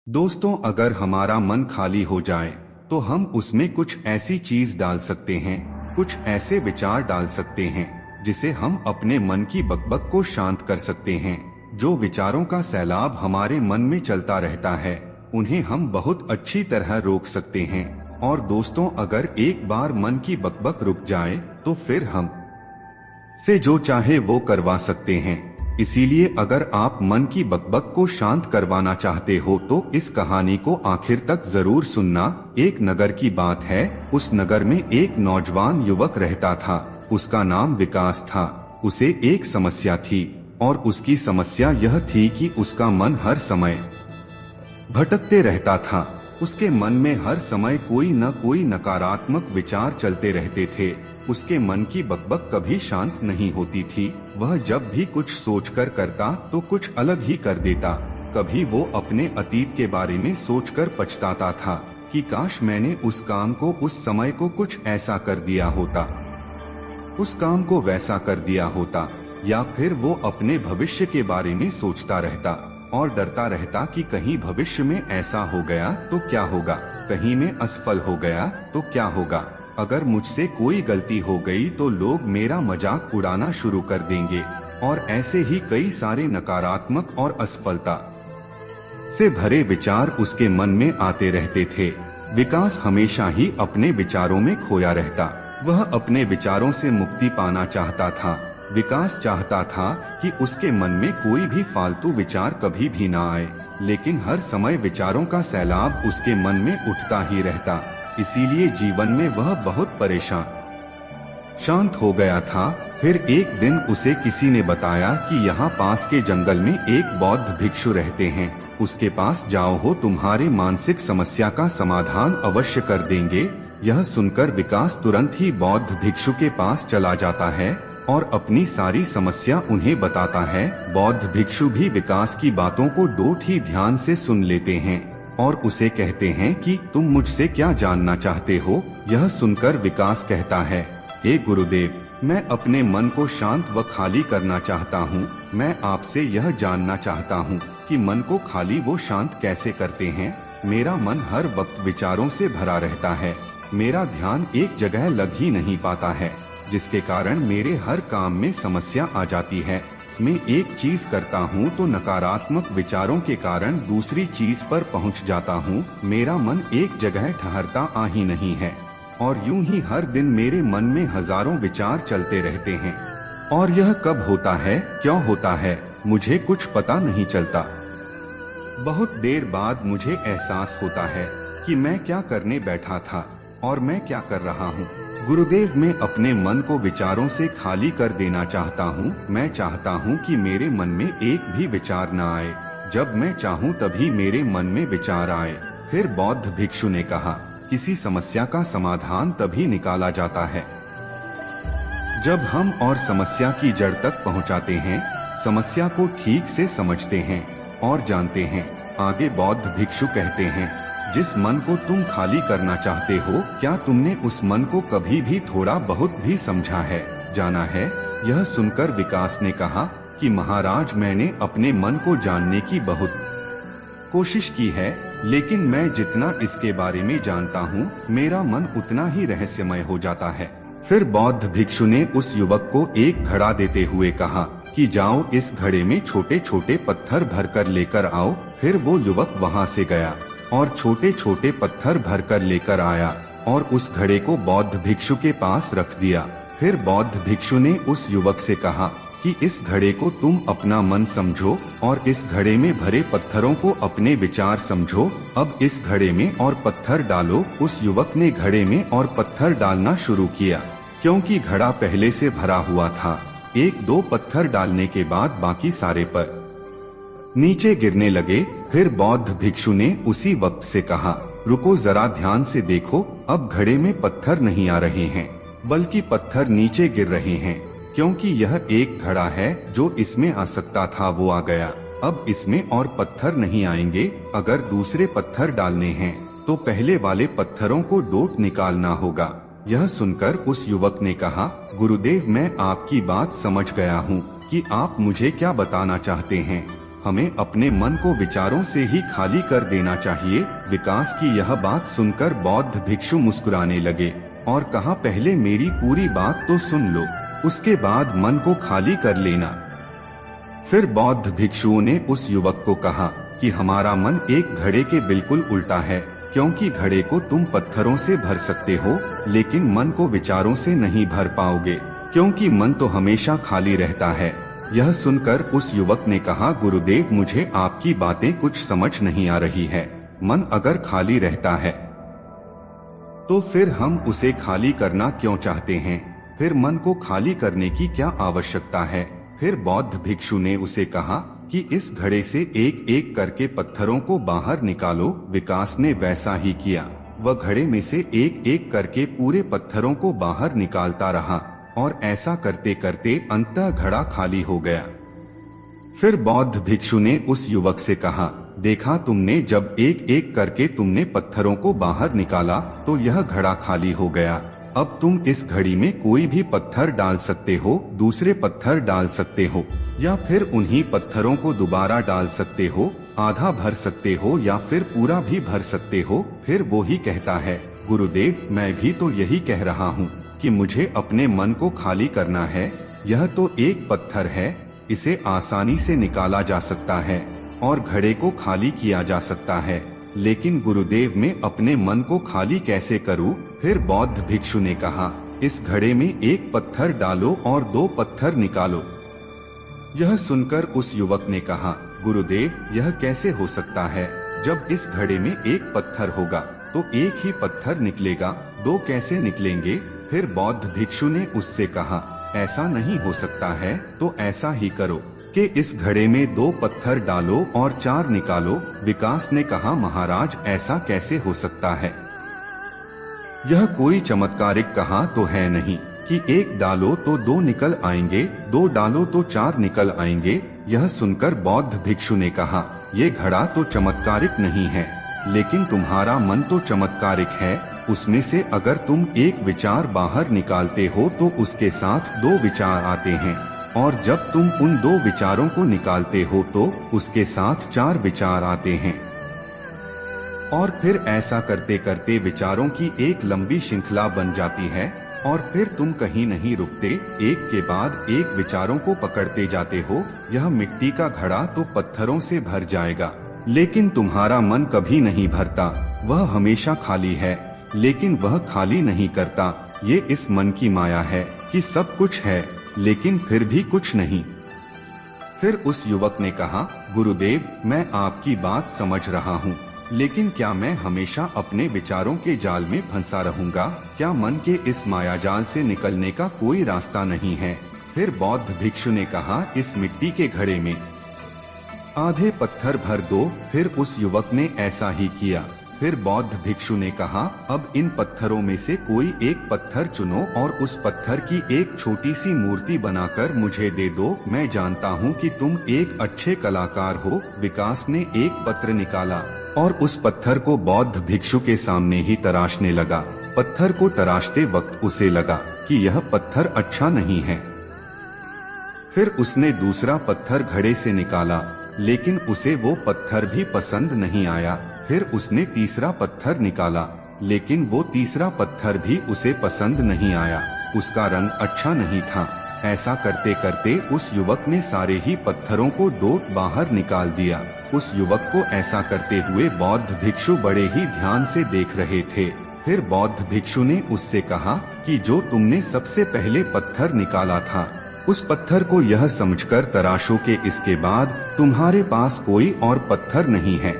दोस्तों, अगर हमारा मन खाली हो जाए तो हम उसमें कुछ ऐसी चीज डाल सकते हैं, कुछ ऐसे विचार डाल सकते हैं जिसे हम अपने मन की बकबक को शांत कर सकते हैं। जो विचारों का सैलाब हमारे मन में चलता रहता है, उन्हें हम बहुत अच्छी तरह रोक सकते हैं। और दोस्तों, अगर एक बार मन की बकबक रुक जाए तो फिर हम से जो चाहे वो करवा सकते हैं। इसीलिए अगर आप मन की बकबक को शांत करवाना चाहते हो तो इस कहानी को आखिर तक जरूर सुनना। एक नगर की बात है। उस नगर में एक नौजवान युवक रहता था। उसका नाम विकास था। उसे एक समस्या थी और उसकी समस्या यह थी कि उसका मन हर समय भटकते रहता था। उसके मन में हर समय कोई न कोई नकारात्मक विचार चलते रहते थे। उसके मन की बकबक कभी शांत नहीं होती थी। वह जब भी कुछ सोचकर करता तो कुछ अलग ही कर देता। कभी वो अपने अतीत के बारे में सोचकर पछताता था कि काश मैंने उस काम को, उस समय को कुछ ऐसा कर दिया होता, उस काम को वैसा कर दिया होता। या फिर वो अपने भविष्य के बारे में सोचता रहता और डरता रहता कि कहीं भविष्य में ऐसा हो गया तो क्या होगा, कहीं मैं असफल हो गया तो क्या होगा, अगर मुझसे कोई गलती हो गई तो लोग मेरा मजाक उड़ाना शुरू कर देंगे। और ऐसे ही कई सारे नकारात्मक और असफलता से भरे विचार उसके मन में आते रहते थे। विकास हमेशा ही अपने विचारों में खोया रहता। वह अपने विचारों से मुक्ति पाना चाहता था। विकास चाहता था कि उसके मन में कोई भी फालतू विचार कभी भी ना आए, लेकिन हर समय विचारों का सैलाब उसके मन में उठता ही रहता। इसीलिए जीवन में वह बहुत परेशान शांत हो गया था। फिर एक दिन उसे किसी ने बताया कि यहाँ पास के जंगल में एक बौद्ध भिक्षु रहते हैं। उसके पास जाओ, हो तुम्हारे मानसिक समस्या का समाधान अवश्य कर देंगे। यह सुनकर विकास तुरंत ही बौद्ध भिक्षु के पास चला जाता है और अपनी सारी समस्या उन्हें बताता है। बौद्ध भिक्षु भी विकास की बातों को डोट ही ध्यान से सुन लेते हैं और उसे कहते हैं कि तुम मुझसे क्या जानना चाहते हो। यह सुनकर विकास कहता है, हे गुरुदेव, मैं अपने मन को शांत व खाली करना चाहता हूँ। मैं आपसे यह जानना चाहता हूँ कि मन को खाली वो शांत कैसे करते हैं। मेरा मन हर वक्त विचारों से भरा रहता है। मेरा ध्यान एक जगह लग ही नहीं पाता है, जिसके कारण मेरे हर काम में समस्या आ जाती है। मैं एक चीज करता हूँ तो नकारात्मक विचारों के कारण दूसरी चीज पर पहुँच जाता हूँ। मेरा मन एक जगह ठहरता आ ही नहीं है और यूं ही हर दिन मेरे मन में हजारों विचार चलते रहते हैं। और यह कब होता है, क्यों होता है, मुझे कुछ पता नहीं चलता। बहुत देर बाद मुझे एहसास होता है कि मैं क्या करने बैठा था और मैं क्या कर रहा हूँ। गुरुदेव, मैं अपने मन को विचारों से खाली कर देना चाहता हूँ। मैं चाहता हूँ कि मेरे मन में एक भी विचार न आए। जब मैं चाहूँ तभी मेरे मन में विचार आए। फिर बौद्ध भिक्षु ने कहा, किसी समस्या का समाधान तभी निकाला जाता है जब हम और समस्या की जड़ तक पहुँचाते हैं, समस्या को ठीक से समझते हैं और जानते हैं। आगे बौद्ध भिक्षु कहते हैं, जिस मन को तुम खाली करना चाहते हो, क्या तुमने उस मन को कभी भी थोड़ा बहुत भी समझा है, जाना है। यह सुनकर विकास ने कहा कि महाराज, मैंने अपने मन को जानने की बहुत कोशिश की है, लेकिन मैं जितना इसके बारे में जानता हूँ, मेरा मन उतना ही रहस्यमय हो जाता है। फिर बौद्ध भिक्षु ने उस युवक को एक घड़ा देते हुए कहा कि जाओ, इस घड़े में छोटे छोटे पत्थर भरकर लेकर आओ। फिर वो युवक वहाँ से गया और छोटे छोटे पत्थर भरकर लेकर आया और उस घड़े को बौद्ध भिक्षु के पास रख दिया। फिर बौद्ध भिक्षु ने उस युवक से कहा कि इस घड़े को तुम अपना मन समझो और इस घड़े में भरे पत्थरों को अपने विचार समझो। अब इस घड़े में और पत्थर डालो। उस युवक ने घड़े में और पत्थर डालना शुरू किया। क्योंकि घड़ा पहले से भरा हुआ था, एक दो पत्थर डालने के बाद बाकी सारे पर नीचे गिरने लगे। फिर बौद्ध भिक्षु ने उसी वक्त से कहा, रुको जरा, ध्यान से देखो। अब घड़े में पत्थर नहीं आ रहे हैं, बल्कि पत्थर नीचे गिर रहे हैं। क्योंकि यह एक घड़ा है, जो इसमें आ सकता था वो आ गया। अब इसमें और पत्थर नहीं आएंगे। अगर दूसरे पत्थर डालने हैं तो पहले वाले पत्थरों को डोट निकालना होगा। यह सुनकर उस युवक ने कहा, गुरुदेव, मैं आपकी बात समझ गया हूँ कि आप मुझे क्या बताना चाहते हैं। हमें अपने मन को विचारों से ही खाली कर देना चाहिए। विकास की यह बात सुनकर बौद्ध भिक्षु मुस्कुराने लगे और कहा, पहले मेरी पूरी बात तो सुन लो, उसके बाद मन को खाली कर लेना। फिर बौद्ध भिक्षुओं ने उस युवक को कहा कि हमारा मन एक घड़े के बिल्कुल उल्टा है, क्योंकि घड़े को तुम पत्थरों से भर सकते हो, लेकिन मन को विचारों से नहीं भर पाओगे, क्योंकि मन तो हमेशा खाली रहता है। यह सुनकर उस युवक ने कहा, गुरुदेव मुझे आपकी बातें कुछ समझ नहीं आ रही है। मन अगर खाली रहता है तो फिर हम उसे खाली करना क्यों चाहते हैं? फिर मन को खाली करने की क्या आवश्यकता है? फिर बौद्ध भिक्षु ने उसे कहा कि इस घड़े से एक एक करके पत्थरों को बाहर निकालो। विकास ने वैसा ही किया। वह घड़े में से एक एक करके पूरे पत्थरों को बाहर निकालता रहा और ऐसा करते करते अंततः घड़ा खाली हो गया। फिर बौद्ध भिक्षु ने उस युवक से कहा, देखा तुमने, जब एक एक करके तुमने पत्थरों को बाहर निकाला तो यह घड़ा खाली हो गया। अब तुम इस घड़ी में कोई भी पत्थर डाल सकते हो, दूसरे पत्थर डाल सकते हो, या फिर उन्हीं पत्थरों को दोबारा डाल सकते हो, आधा भर सकते हो या फिर पूरा भी भर सकते हो। फिर वो ही कहता है, गुरुदेव मैं भी तो यही कह रहा हूँ कि मुझे अपने मन को खाली करना है। यह तो एक पत्थर है, इसे आसानी से निकाला जा सकता है और घड़े को खाली किया जा सकता है, लेकिन गुरुदेव मैं अपने मन को खाली कैसे करूं? फिर बौद्ध भिक्षु ने कहा, इस घड़े में एक पत्थर डालो और दो पत्थर निकालो। यह सुनकर उस युवक ने कहा, गुरुदेव यह कैसे हो सकता है? जब इस घड़े में एक पत्थर होगा तो एक ही पत्थर निकलेगा, दो कैसे निकलेंगे? फिर बौद्ध भिक्षु ने उससे कहा, ऐसा नहीं हो सकता है, तो ऐसा ही करो कि इस घड़े में दो पत्थर डालो और चार निकालो। विकास ने कहा, महाराज ऐसा कैसे हो सकता है? यह कोई चमत्कारिक कहा तो है नहीं कि एक डालो तो दो निकल आएंगे, दो डालो तो चार निकल आएंगे। यह सुनकर बौद्ध भिक्षु ने कहा, ये घड़ा तो चमत्कारिक नहीं है, लेकिन तुम्हारा मन तो चमत्कारिक है। उसमें से अगर तुम एक विचार बाहर निकालते हो तो उसके साथ दो विचार आते हैं, और जब तुम उन दो विचारों को निकालते हो तो उसके साथ चार विचार आते हैं, और फिर ऐसा करते करते विचारों की एक लंबी श्रृंखला बन जाती है, और फिर तुम कहीं नहीं रुकते, एक के बाद एक विचारों को पकड़ते जाते हो। यह मिट्टी का घड़ा तो पत्थरों से भर जाएगा, लेकिन तुम्हारा मन कभी नहीं भरता। वह हमेशा खाली है, लेकिन वह खाली नहीं करता। ये इस मन की माया है कि सब कुछ है लेकिन फिर भी कुछ नहीं। फिर उस युवक ने कहा, गुरुदेव मैं आपकी बात समझ रहा हूँ, लेकिन क्या मैं हमेशा अपने विचारों के जाल में फंसा रहूंगा? क्या मन के इस माया जाल से निकलने का कोई रास्ता नहीं है? फिर बौद्ध भिक्षु ने कहा, इस मिट्टी के घड़े में आधे पत्थर भर दो। फिर उस युवक ने ऐसा ही किया। फिर बौद्ध भिक्षु ने कहा, अब इन पत्थरों में से कोई एक पत्थर चुनो और उस पत्थर की एक छोटी सी मूर्ति बनाकर मुझे दे दो। मैं जानता हूँ कि तुम एक अच्छे कलाकार हो। विकास ने एक पत्र निकाला और उस पत्थर को बौद्ध भिक्षु के सामने ही तराशने लगा। पत्थर को तराशते वक्त उसे लगा कि यह पत्थर अच्छा नहीं है। फिर उसने दूसरा पत्थर घड़े से निकाला, लेकिन उसे वो पत्थर भी पसंद नहीं आया। फिर उसने तीसरा पत्थर निकाला, लेकिन वो तीसरा पत्थर भी उसे पसंद नहीं आया। उसका रंग अच्छा नहीं था। ऐसा करते करते उस युवक ने सारे ही पत्थरों को दो बाहर निकाल दिया। उस युवक को ऐसा करते हुए बौद्ध भिक्षु बड़े ही ध्यान से देख रहे थे। फिर बौद्ध भिक्षु ने उससे कहा कि जो तुमने सबसे पहले पत्थर निकाला था, उस पत्थर को यह समझकर तराशो के इसके बाद तुम्हारे पास कोई और पत्थर नहीं है,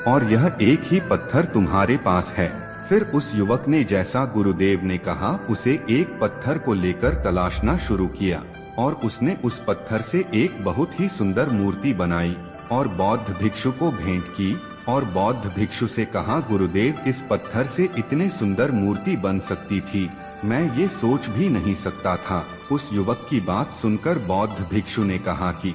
और यह एक ही पत्थर तुम्हारे पास है। फिर उस युवक ने जैसा गुरुदेव ने कहा उसे एक पत्थर को लेकर तलाशना शुरू किया, और उसने उस पत्थर से एक बहुत ही सुंदर मूर्ति बनाई और बौद्ध भिक्षु को भेंट की। और बौद्ध भिक्षु से कहा, गुरुदेव इस पत्थर से इतने सुंदर मूर्ति बन सकती थी, मैं ये सोच भी नहीं सकता था। उस युवक की बात सुनकर बौद्ध भिक्षु ने कहा कि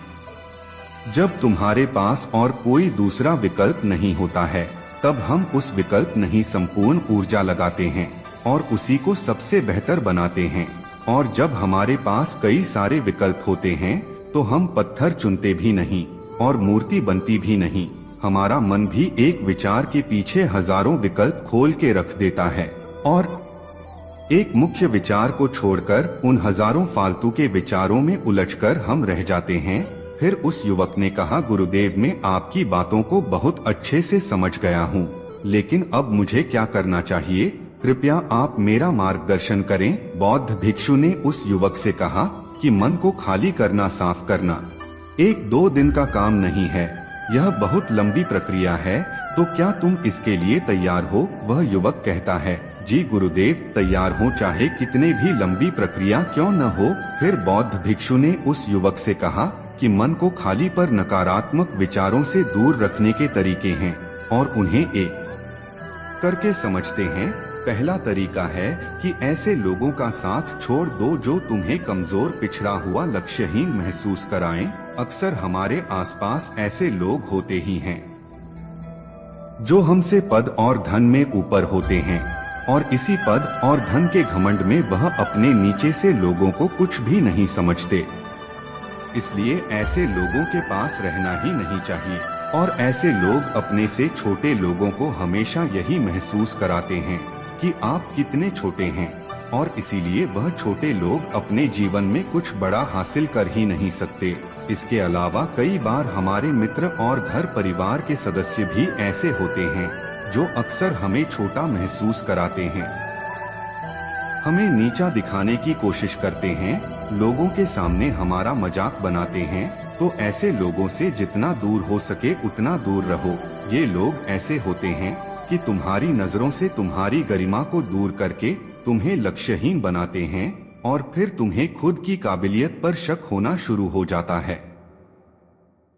जब तुम्हारे पास और कोई दूसरा विकल्प नहीं होता है, तब हम उस विकल्प नहीं संपूर्ण ऊर्जा लगाते हैं और उसी को सबसे बेहतर बनाते हैं। और जब हमारे पास कई सारे विकल्प होते हैं तो हम पत्थर चुनते भी नहीं, और मूर्ति बनती भी नहीं। हमारा मन भी एक विचार के पीछे हजारों विकल्प खोल के रख देता है और एक मुख्य विचार को छोड़कर उन हजारों फालतू के विचारों में उलझकर हम रह जाते हैं। फिर उस युवक ने कहा, गुरुदेव, मैं आपकी बातों को बहुत अच्छे से समझ गया हूँ, लेकिन अब मुझे क्या करना चाहिए? कृपया आप मेरा मार्गदर्शन करें। बौद्ध भिक्षु ने उस युवक से कहा कि मन को खाली करना, साफ करना 1-2 दिन का काम नहीं है, यह बहुत लंबी प्रक्रिया है। तो क्या तुम इसके लिए तैयार हो? वह युवक कहता है, जी गुरुदेव, तैयार हो, चाहे कितने भी लंबी प्रक्रिया क्यों न हो। फिर बौद्ध भिक्षु ने उस युवक से कहा कि मन को खाली पर नकारात्मक विचारों से दूर रखने के तरीके हैं और उन्हें एक करके समझते हैं। पहला तरीका है कि ऐसे लोगों का साथ छोड़ दो जो तुम्हें कमजोर, पिछड़ा हुआ, लक्ष्यहीन महसूस कराएं। अक्सर हमारे आसपास ऐसे लोग होते ही हैं जो हमसे पद और धन में ऊपर होते हैं और इसी पद और धन के घमंड में वह अपने नीचे से लोगों को कुछ भी नहीं समझते। इसलिए ऐसे लोगों के पास रहना ही नहीं चाहिए और ऐसे लोग अपने से छोटे लोगों को हमेशा यही महसूस कराते हैं कि आप कितने छोटे हैं और इसीलिए वह छोटे लोग अपने जीवन में कुछ बड़ा हासिल कर ही नहीं सकते। इसके अलावा कई बार हमारे मित्र और घर परिवार के सदस्य भी ऐसे होते हैं जो अक्सर हमें छोटा महसूस कराते हैं, हमें नीचा दिखाने की कोशिश करते हैं, लोगों के सामने हमारा मजाक बनाते हैं। तो ऐसे लोगों से जितना दूर हो सके उतना दूर रहो। ये लोग ऐसे होते हैं कि तुम्हारी नजरों से तुम्हारी गरिमा को दूर करके तुम्हें लक्ष्यहीन बनाते हैं और फिर तुम्हें खुद की काबिलियत पर शक होना शुरू हो जाता है।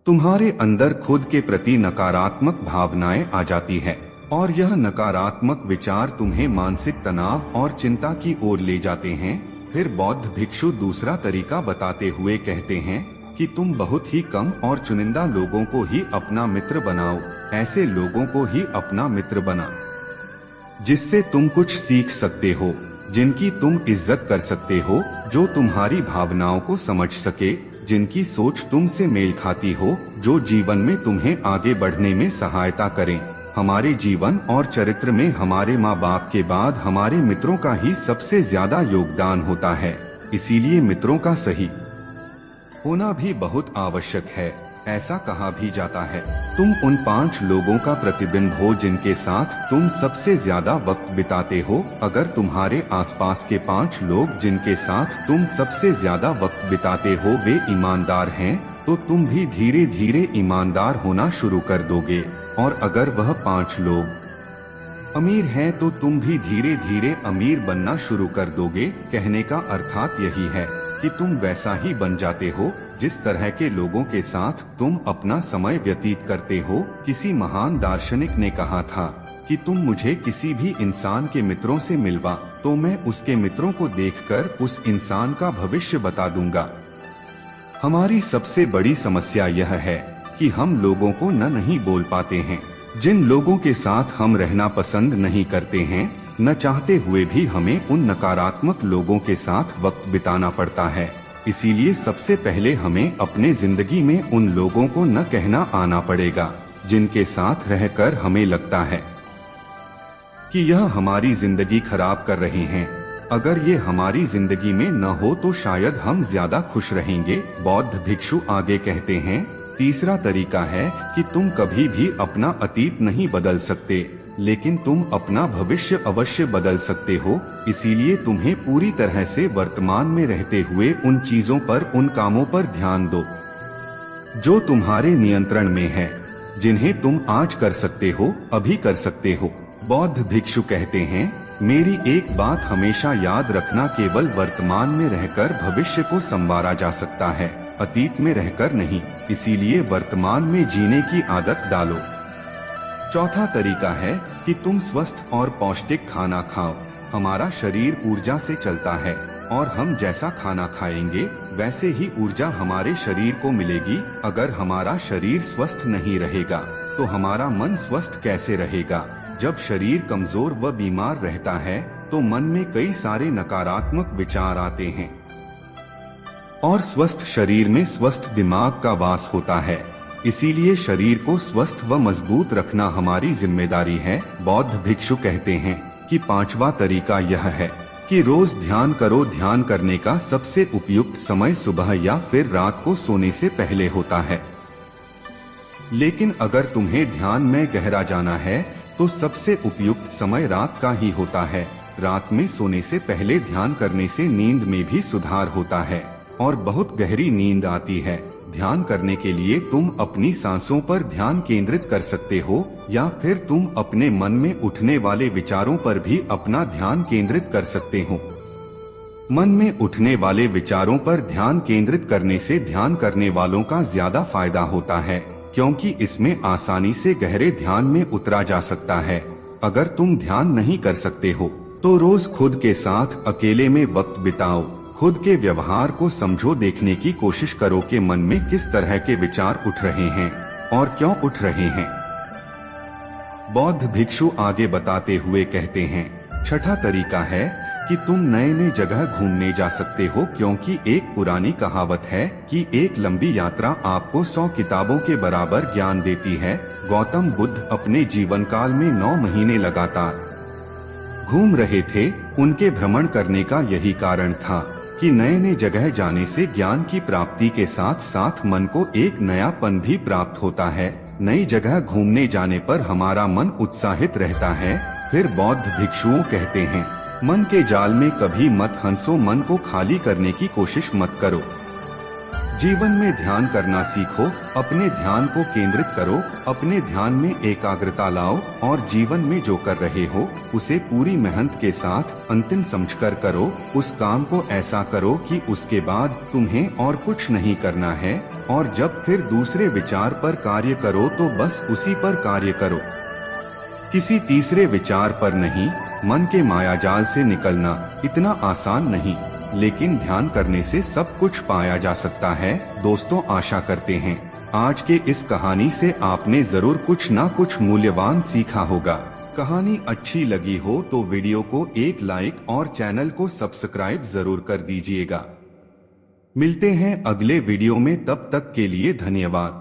तुम्हारे अंदर खुद के प्रति नकारात्मक भावनाएं आ जाती है और यह नकारात्मक विचार तुम्हें मानसिक तनाव और चिंता की ओर ले जाते हैं। फिर बौद्ध भिक्षु दूसरा तरीका बताते हुए कहते हैं कि तुम बहुत ही कम और चुनिंदा लोगों को ही अपना मित्र बनाओ। ऐसे लोगों को ही अपना मित्र बना जिससे तुम कुछ सीख सकते हो, जिनकी तुम इज्जत कर सकते हो, जो तुम्हारी भावनाओं को समझ सके, जिनकी सोच तुमसे मेल खाती हो, जो जीवन में तुम्हें आगे बढ़ने में सहायता करें। हमारे जीवन और चरित्र में हमारे माँ बाप के बाद हमारे मित्रों का ही सबसे ज्यादा योगदान होता है। इसीलिए मित्रों का सही होना भी बहुत आवश्यक है। ऐसा कहा भी जाता है, तुम उन 5 लोगों का प्रतिबिंब हो जिनके साथ तुम सबसे ज्यादा वक्त बिताते हो। अगर तुम्हारे आसपास के 5 लोग जिनके साथ तुम सबसे ज्यादा वक्त बिताते हो वे ईमानदार हैं, तो तुम भी धीरे धीरे ईमानदार होना शुरू कर दोगे। और अगर वह 5 लोग अमीर हैं तो तुम भी धीरे धीरे अमीर बनना शुरू कर दोगे। कहने का अर्थात यही है कि तुम वैसा ही बन जाते हो जिस तरह के लोगों के साथ तुम अपना समय व्यतीत करते हो। किसी महान दार्शनिक ने कहा था कि तुम मुझे किसी भी इंसान के मित्रों से मिलवा तो मैं उसके मित्रों को देखकर उस इंसान का भविष्य बता दूंगा। हमारी सबसे बड़ी समस्या यह है कि हम लोगों को नहीं बोल पाते हैं। जिन लोगों के साथ हम रहना पसंद नहीं करते हैं, न चाहते हुए भी हमें उन नकारात्मक लोगों के साथ वक्त बिताना पड़ता है। इसीलिए सबसे पहले हमें अपने जिंदगी में उन लोगों को न कहना आना पड़ेगा जिनके साथ रहकर हमें लगता है कि यह हमारी जिंदगी खराब कर रहे हैं। अगर ये हमारी जिंदगी में न हो तो शायद हम ज्यादा खुश रहेंगे। बौद्ध भिक्षु आगे कहते हैं, तीसरा तरीका है कि तुम कभी भी अपना अतीत नहीं बदल सकते, लेकिन तुम अपना भविष्य अवश्य बदल सकते हो। इसीलिए तुम्हें पूरी तरह से वर्तमान में रहते हुए उन चीजों पर, उन कामों पर ध्यान दो जो तुम्हारे नियंत्रण में है, जिन्हें तुम आज कर सकते हो, अभी कर सकते हो। बौद्ध भिक्षु कहते हैं, मेरी एक बात हमेशा याद रखना, केवल वर्तमान में रहकर भविष्य को संवारा जा सकता है, अतीत में रहकर नहीं। इसीलिए वर्तमान में जीने की आदत डालो। चौथा तरीका है कि तुम स्वस्थ और पौष्टिक खाना खाओ। हमारा शरीर ऊर्जा से चलता है और हम जैसा खाना खाएंगे वैसे ही ऊर्जा हमारे शरीर को मिलेगी। अगर हमारा शरीर स्वस्थ नहीं रहेगा तो हमारा मन स्वस्थ कैसे रहेगा? जब शरीर कमजोर व बीमार रहता है तो मन में कई सारे नकारात्मक विचार आते हैं और स्वस्थ शरीर में स्वस्थ दिमाग का वास होता है। इसीलिए शरीर को स्वस्थ व मजबूत रखना हमारी जिम्मेदारी है। बौद्ध भिक्षु कहते हैं कि पांचवा तरीका यह है कि रोज ध्यान करो। ध्यान करने का सबसे उपयुक्त समय सुबह या फिर रात को सोने से पहले होता है। लेकिन अगर तुम्हें ध्यान में गहरा जाना है तो सबसे उपयुक्त समय रात का ही होता है। रात में सोने से पहले ध्यान करने से नींद में भी सुधार होता है और बहुत गहरी नींद आती है। ध्यान करने के लिए तुम अपनी सांसों पर ध्यान केंद्रित कर सकते हो या फिर तुम अपने मन में उठने वाले विचारों पर भी अपना ध्यान केंद्रित कर सकते हो। मन में उठने वाले विचारों पर ध्यान केंद्रित करने से ध्यान करने वालों का ज्यादा फायदा होता है, क्योंकि इसमें आसानी से गहरे ध्यान में उतरा जा सकता है। अगर तुम ध्यान नहीं कर सकते हो तो रोज खुद के साथ अकेले में वक्त बिताओ। खुद के व्यवहार को समझो, देखने की कोशिश करो कि मन में किस तरह के विचार उठ रहे हैं और क्यों उठ रहे हैं। बौद्ध भिक्षु आगे बताते हुए कहते हैं, छठा तरीका है कि तुम नए नए जगह घूमने जा सकते हो, क्योंकि एक पुरानी कहावत है कि एक लंबी यात्रा आपको 100 किताबों के बराबर ज्ञान देती है। गौतम बुद्ध अपने जीवन काल में 9 महीने लगातार घूम रहे थे। उनके भ्रमण करने का यही कारण था कि नए नए जगह जाने से ज्ञान की प्राप्ति के साथ साथ मन को एक नयापन भी प्राप्त होता है। नई जगह घूमने जाने पर हमारा मन उत्साहित रहता है। फिर बौद्ध भिक्षुओं कहते हैं, मन के जाल में कभी मत हंसो, मन को खाली करने की कोशिश मत करो। जीवन में ध्यान करना सीखो, अपने ध्यान को केंद्रित करो, अपने ध्यान में एकाग्रता लाओ और जीवन में जो कर रहे हो उसे पूरी मेहनत के साथ अंतिम समझकर करो। उस काम को ऐसा करो कि उसके बाद तुम्हें और कुछ नहीं करना है, और जब फिर दूसरे विचार पर कार्य करो तो बस उसी पर कार्य करो, किसी तीसरे विचार पर नहीं। मन के मायाजाल से निकलना इतना आसान नहीं, लेकिन ध्यान करने से सब कुछ पाया जा सकता है। दोस्तों, आशा करते हैं आज के इस कहानी से आपने जरूर कुछ ना कुछ मूल्यवान सीखा होगा। कहानी अच्छी लगी हो तो वीडियो को एक लाइक और चैनल को सब्सक्राइब जरूर कर दीजिएगा। मिलते हैं अगले वीडियो में, तब तक के लिए धन्यवाद।